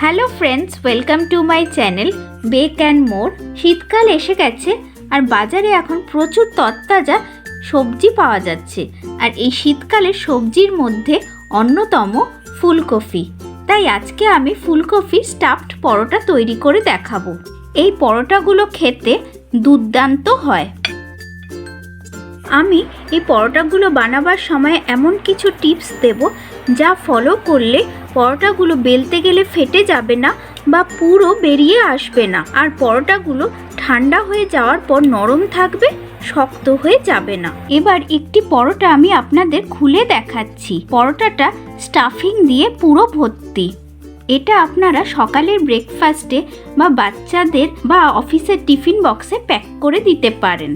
Hello friends, welcome to my channel bake and more. শীতকাল এসে গেছে আর বাজারে এখন প্রচুর তরতাজা সবজি পাওয়া যাচ্ছে। আর এই শীতকালের সবজির মধ্যে অন্যতম ফুলকপি। তাই আজকে আমি ফুলকপি স্টাফড পরোটা তৈরি করে দেখাবো। এই পরোটাগুলো খেতে দুর্দান্ত হয়। আমি এই পরোটাগুলো বানাবার সময় এমন কিছু টিপস দেব যা ফলো করলে পরোটাগুলো বেলতে গেলে ফেটে যাবে না বা পুরো বেরিয়ে আসবে না। আর পরোটাগুলো ঠান্ডা হয়ে যাওয়ার পর নরম থাকবে, শক্ত হয়ে যাবে না। এবার একটি পরোটা আমি আপনাদের খুলে দেখাচ্ছি। পরোটাটা স্টাফিং দিয়ে পুরো ভর্তি। এটা আপনারা সকালের ব্রেকফাস্টে বা বাচ্চাদের বা অফিসের টিফিন বক্সে প্যাক করে দিতে পারেন।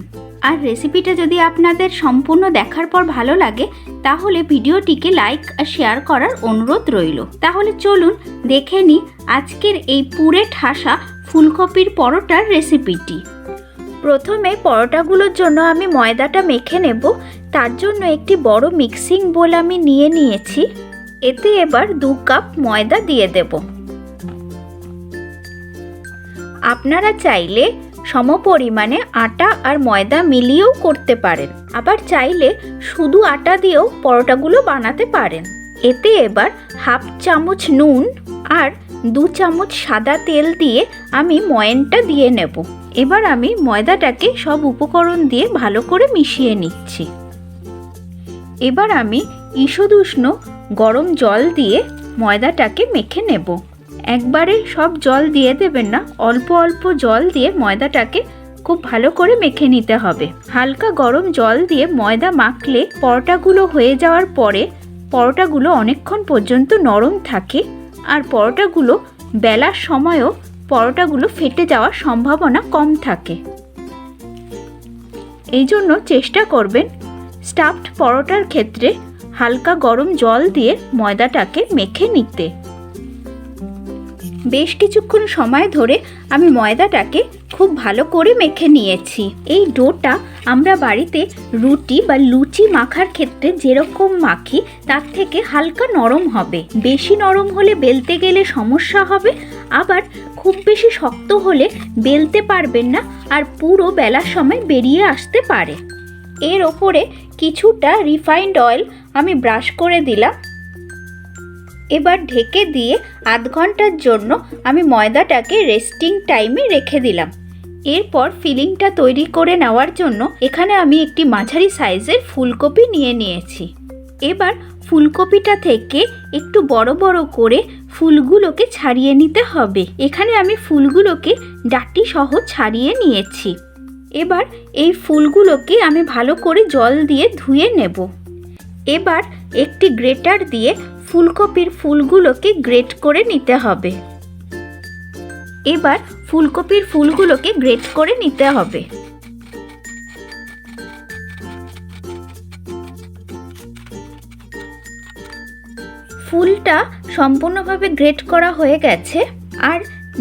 আর রেসিপিটা যদি আপনাদের সম্পূর্ণ দেখার পর ভালো লাগে তাহলে ভিডিওটিকে লাইক আর শেয়ার করার অনুরোধ রইল। তাহলে চলুন দেখে নিই আজকের এই পুরে ঠাসা ফুলকপির পরোটার রেসিপিটি। প্রথমে পরোটাগুলোর জন্য আমি ময়দাটা মেখে নেব। তার জন্য একটি বড় মিক্সিং বোল আমি নিয়েছি। এতে এবার 2 কাপ ময়দা দিয়ে দেব। আপনারা চাইলে সমপরিমাণে আটা আর ময়দা মিলিয়েও করতে পারেন, আবার চাইলে শুধু আটা দিয়েও পরোটাগুলো বানাতে পারেন। এতে এবার 1/2 চামচ নুন আর 2 চামচ সাদা তেল দিয়ে আমি ময়ানটা দিয়ে নেব। এবার আমি ময়দাটাকে সব উপকরণ দিয়ে ভালো করে মিশিয়ে নিচ্ছি। এবার আমি ঈষৎ উষ্ণ গরম জল দিয়ে ময়দাটাকে মেখে নেব। একবারে সব জল দিয়ে দেবেন না, অল্প অল্প জল দিয়ে ময়দাটাকে খুব ভালো করে মেখে নিতে হবে। হালকা গরম জল দিয়ে ময়দা মাখলে পরোটাগুলো হয়ে যাওয়ার পরে পরোটাগুলো অনেকক্ষণ পর্যন্ত নরম থাকে। আর পরোটাগুলো বেলার সময়ও পরোটাগুলো ফেটে যাওয়ার সম্ভাবনা কম থাকে। এই জন্য চেষ্টা করবেন স্টাফড পরোটার ক্ষেত্রে হালকা গরম জল দিয়ে ময়দাটাকে মেখে নিতে। বেশ কিছুক্ষণ সময় ধরে আমি ময়দাটাকে খুব ভালো করে মেখে নিয়েছি। এই ডোটা আমরা বাড়িতে রুটি বা লুচি মাখার ক্ষেত্রে যেরকম মাখি তার থেকে হালকা নরম হবে। বেশি নরম হলে বেলতে গেলে সমস্যা হবে, আবার খুব বেশি শক্ত হলে বেলতে পারবেন না আর পুরো বেলার সময় বেরিয়ে আসতে পারে। এর ওপরে কিছুটা রিফাইন্ড অয়েল আমি ব্রাশ করে দিলাম। এবার ঢেকে দিয়ে আধ ঘন্টার জন্য আমি ময়দাটাকে রেস্টিং টাইমে রেখে দিলাম। এরপর ফিলিংটা তৈরি করে নেওয়ার জন্য এখানে আমি একটি মাঝারি সাইজের ফুলকপি নিয়েছি। এবার ফুলকপিটা থেকে একটু বড় বড় করে ফুলগুলোকে ছাড়িয়ে নিতে হবে। এখানে আমি ফুলগুলোকে ডাঁটি সহ ছাড়িয়ে নিয়েছি। এবার এই ফুলগুলোকে আমি ভালো করে জল দিয়ে ধুয়ে নেব। এবার একটি গ্রেটার দিয়ে ফুলকপির ফুলগুলোকে গ্রেট করে নিতে হবে। এবার ফুলকপির ফুলগুলোকে গ্রেট করে নিতে হবে। ফুলটা সম্পূর্ণভাবে গ্রেট করা হয়ে গেছে। আর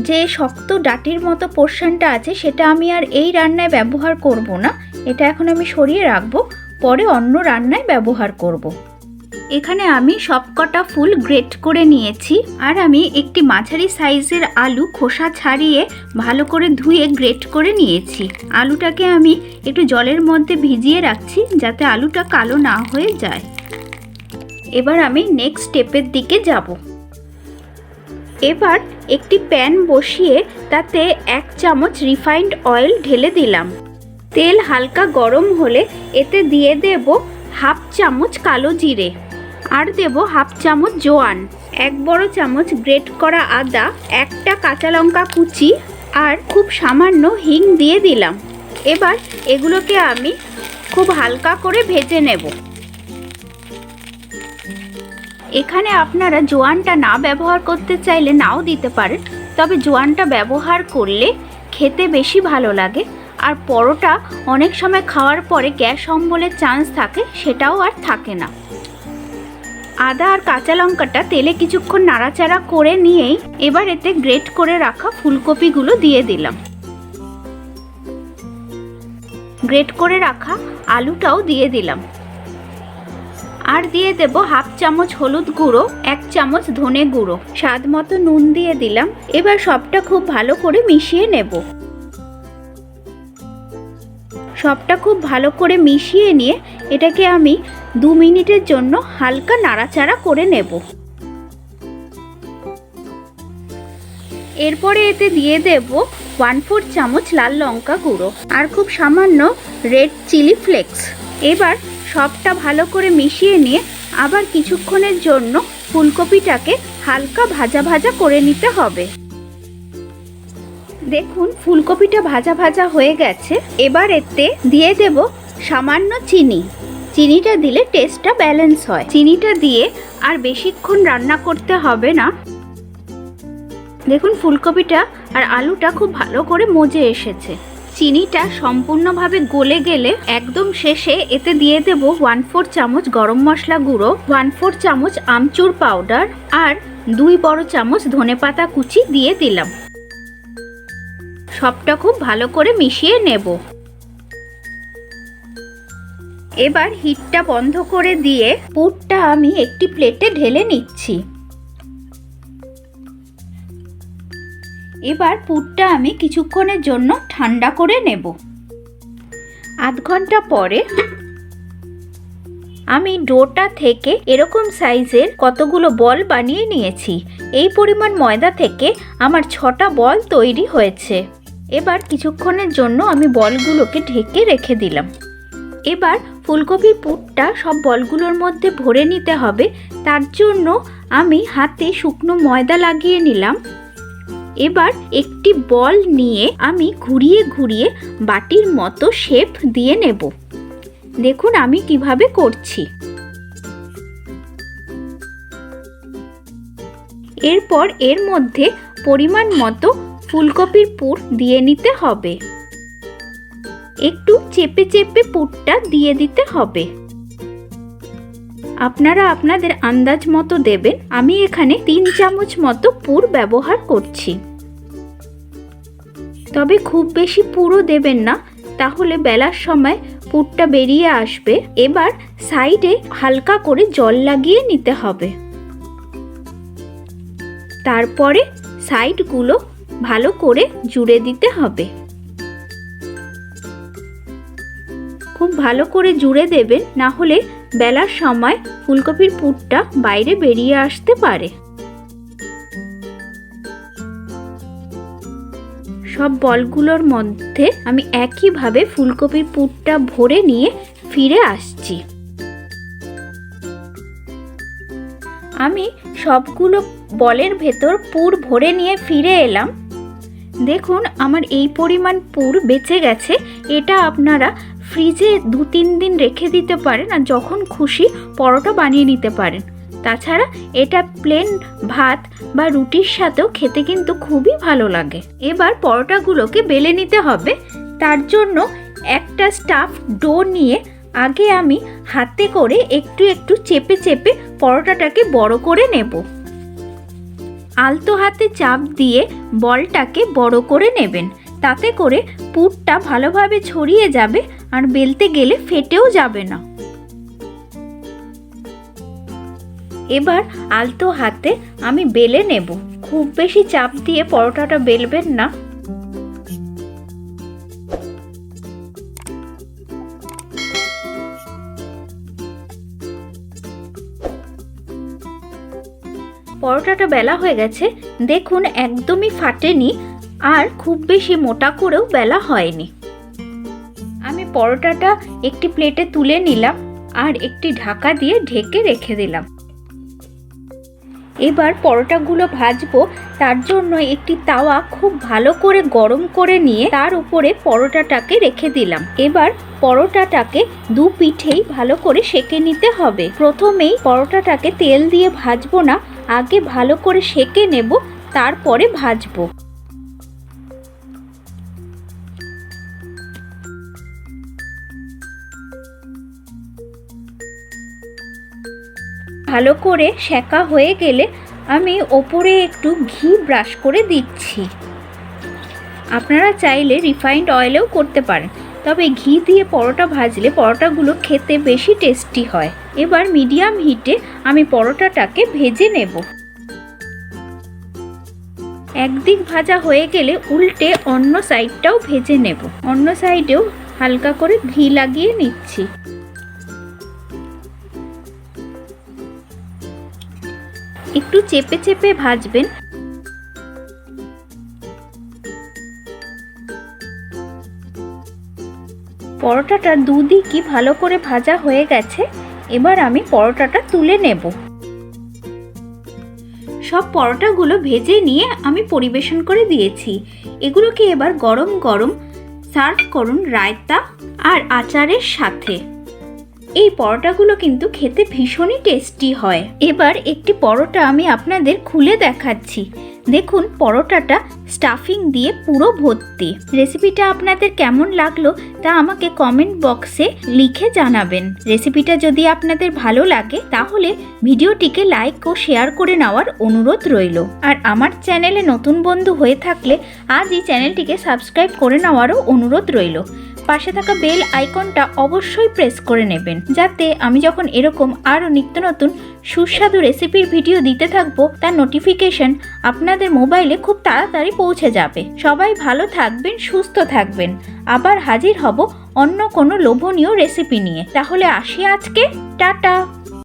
যে শক্ত ডাটির মতো পোর্শনটা আছে সেটা আমি আর এই রান্নায় ব্যবহার করব না। এটা এখন আমি সরিয়ে রাখবো, পরে অন্য রান্নায় ব্যবহার করব। এখানে আমি সবকটা ফুল গ্রেট করে নিয়েছি। আর আমি একটি মাঝারি সাইজের আলু খোসা ছাড়িয়ে ভালো করে ধুয়ে গ্রেট করে নিয়েছি। আলুটাকে আমি একটু জলের মধ্যে ভিজিয়ে রাখছি যাতে আলুটা কালো না হয়ে যায়। এবার আমি নেক্সট স্টেপের দিকে যাব। এবার একটি প্যান বসিয়ে তাতে 1 চামচ রিফাইন্ড অয়েল ঢেলে দিলাম। তেল হালকা গরম হলে এতে দিয়ে দেব 1/2 চামচ কালো জিরে আর দেব 1/2 চামচ জোয়ান, 1 বড় চামচ গ্রেট করা আদা, 1টা কাঁচা লঙ্কা কুচি আর খুব সামান্য হিং দিয়ে দিলাম। এবার এগুলোকে আমি খুব হালকা করে ভেজে নেব। এখানে আপনারা জোয়ানটা না ব্যবহার করতে চাইলে নাও দিতে পারেন, তবে জোয়ানটা ব্যবহার করলে খেতে বেশি ভালো লাগে। আর পরোটা অনেক সময় খাওয়ার পরে গ্যাস অম্বলের চান্স থাকে, সেটাও আর থাকে না। আদা আর কাঁচা লঙ্কাটা তেলে কিছুক্ষণ নাড়াচাড়া করে নিয়েই এবার এতে গ্রেট করে রাখা ফুলকপিগুলো দিয়ে দিলাম। গ্রেট করে রাখা আলুটাও দিয়ে দিলাম। আর দিয়ে দেব হাফ চামচ হলুদ গুঁড়ো, 1 চামচ ধনে গুঁড়ো, স্বাদ মতো নুন দিয়ে দিলাম। এবার সবটা খুব ভালো করে মিশিয়ে নেব। সবটা খুব ভালো করে মিশিয়ে নিয়ে এটাকে আমি 2 মিনিটের জন্য হালকা নাড়াচাড়া করে নেব। এরপরে এতে দিয়ে দেব 1/4 চামচ লাল লঙ্কা গুঁড়ো আর খুব সামান্য রেড চিলি ফ্লেক্স। এবার সবটা ভালো করে মিশিয়ে নিয়ে আবার কিছুক্ষণের জন্য ফুলকপিটাকে হালকা ভাজা ভাজা করে নিতে হবে। দেখুন ফুলকপিটা ভাজা ভাজা হয়ে গেছে। এবার এতে দিয়ে দেব সামান্য চিনি। চিনিটা দিলে টেস্টটা ব্যালেন্স হয়। চিনিটা দিয়ে আর বেশিক্ষণ রান্না করতে হবে না। দেখুন ফুলকপিটা আর আলুটা খুব ভালো করে মজে এসেছে। চিনিটা সম্পূর্ণভাবে গলে গেলে একদম শেষে এতে দিয়ে দেব 1/4 চামচ গরম মশলা গুঁড়ো, 1/4 চামচ আমচুর পাউডার আর 2 বড় চামচ ধনেপাতা কুচি দিয়ে দিলাম। সবটা খুব ভালো করে মিশিয়ে নেব। এবার হিটটা বন্ধ করে দিয়ে পুরটা আমি একটি প্লেটে ঢেলে নিচ্ছি। এবার পুরটা আমি কিছুক্ষণের জন্য ঠান্ডা করে নেব। আধ ঘন্টা পরে আমি ডোটা থেকে এরকম সাইজের কতগুলো বল বানিয়ে নিয়েছি। এই পরিমাণ ময়দা থেকে আমার 6টা বল তৈরি হয়েছে। এবার কিছুক্ষণের জন্য আমি বলগুলোকে ঢেকে রেখে দিলাম। এবার ফুলকপির পুরটা সব বলগুলোর মধ্যে ভরে নিতে হবে। তার জন্য আমি হাতে শুকনো ময়দা লাগিয়ে নিলাম। এবার একটি বল নিয়ে আমি ঘুরিয়ে ঘুরিয়ে বাটির মতো শেপ দিয়ে নেব। দেখুন আমি কিভাবে করছি। এরপর এর মধ্যে পরিমাণ মতো ফুলকপির পুর দিয়ে নিতে হবে। একটু চেপে চেপে পুরটা দিয়ে দিতে হবে। আপনারা আপনাদের আন্দাজ মতো দেবেন। আমি এখানে 3 চামচ মতো পুর ব্যবহার করছি। তবে খুব বেশি পুরও দেবেন না, তাহলে বেলার সময় পুরটা বেরিয়ে আসবে। এবার সাইডে হালকা করে জল লাগিয়ে নিতে হবে। তারপরে সাইডগুলো ভালো করে জুড়ে দিতে হবে। খুব ভালো করে জুড়ে দেবেন, না হলে বেলার সময় ফুলকপির পুরটা বাইরে বেরিয়ে আসতে পারে। সব বলগুলোর মধ্যে আমি একইভাবে ফুলকপির পুরটা ভরে নিয়ে ফিরে আসছি। আমি সবগুলো বলের ভেতর পুর ভরে নিয়ে ফিরে এলাম। দেখুন আমার এই পরিমাণ পুর বেঁচে গেছে। এটা আপনারা ফ্রিজে 2-3 দিন রেখে দিতে পারেন আর যখন খুশি পরোটা বানিয়ে নিতে পারেন। তাছাড়া এটা প্লেন ভাত বা রুটির সাথেও খেতে কিন্তু খুবই ভালো লাগে। এবার পরোটাগুলোকে বেলে নিতে হবে। তার জন্য একটা স্টাফ ডো নিয়ে আগে আমি হাতে করে একটু একটু চেপে চেপে পরোটাটাকে বড় করে নেব। আলতো হাতে চাপ দিয়ে বলটাকে বড় করে নেবেন। তাতে করে পুরটা ভালোভাবে ছড়িয়ে যাবে আর বেলতে গেলে ফেটেও যাবে না। এবার আলতো হাতে আমি বেলে নেব। খুব বেশি চাপ দিয়ে পরোটাটা বেলবেন না। পরোটাটা বেলা হয়ে গেছে। দেখুন একদমই ফাটেনি আর খুব বেশি মোটা করেও বেলা হয়নি। আমি পরোটাটা একটি প্লেটে তুলে নিলাম আর একটি ঢাকা দিয়ে ঢেকে রেখে দিলাম। এবার পরোটাগুলো ভাজবো। তার জন্য একটি তাওয়া খুব ভালো করে গরম করে নিয়ে তার উপরে পরোটাটাকে রেখে দিলাম। এবার পরোটাটাকে 2 পিঠেই ভালো করে সেঁকে নিতে হবে। প্রথমেই পরোটাটাকে তেল দিয়ে ভাজবো না, আগে ভালো করে সেঁকে নেব, তারপরে ভাজবো। ভালো করে সেঁকা হয়ে গেলে আমি ওপরে একটু ঘি ব্রাশ করে দিচ্ছি। আপনারা চাইলে রিফাইন্ড অয়েলেও করতে পারেন, তবে ঘি দিয়ে পরোটা ভাজলে পরোটাগুলো খেতে বেশি টেস্টি হয়। এবার মিডিয়াম হিটে আমি পরোটাটাকে ভেজে নেব। একদিক ভাজা হয়ে গেলে উল্টে অন্য সাইডটাও ভেজে নেব। অন্য সাইডেও হালকা করে ঘি লাগিয়ে নিচ্ছি। একটু চেপে চেপে ভাজবেন। পরোটাটা দুদিকই ভালো করে ভাজা হয়ে গেছে। এবার আমি পরোটাটা তুলে নেব। সব পরোটাগুলো ভেজে নিয়ে আমি পরিবেশন করে দিয়েছি। এগুলোকে এবার গরম গরম সার্ভ করুন রায়তা আর আচারের সাথে। এই পরোটাগুলো কিন্তু খেতে ভীষণই টেস্টি হয়। এবার একটি পরোটা আমি আপনাদের খুলে দেখাচ্ছি। দেখুন পরোটাটা স্টাফিং দিয়ে পুরো ভর্তি। রেসিপিটা আপনাদের কেমন লাগলো তা আমাকে কমেন্ট বক্সে লিখে জানাবেন। রেসিপিটা যদি আপনাদের ভালো লাগে তাহলে ভিডিওটিকে লাইক ও শেয়ার করে নেওয়ার অনুরোধ রইল। আর আমার চ্যানেলে নতুন বন্ধু হয়ে থাকলে আজই চ্যানেলটিকে সাবস্ক্রাইব করে নেওয়ারও অনুরোধ রইল। পাশে থাকা বেল আইকনটা অবশ্যই প্রেস করে নেবেন, যাতে আমি যখন এরকম আরও নিত্য নতুন সুস্বাদু রেসিপির ভিডিও দিতে থাকবো তার নোটিফিকেশন আপনাদের মোবাইলে খুব তাড়াতাড়ি পৌঁছে যাবে। সবাই ভালো থাকবেন, সুস্থ থাকবেন। আবার হাজির হব অন্য কোনো লোভনীয় রেসিপি নিয়ে। তাহলে আসি আজকে, টাটা।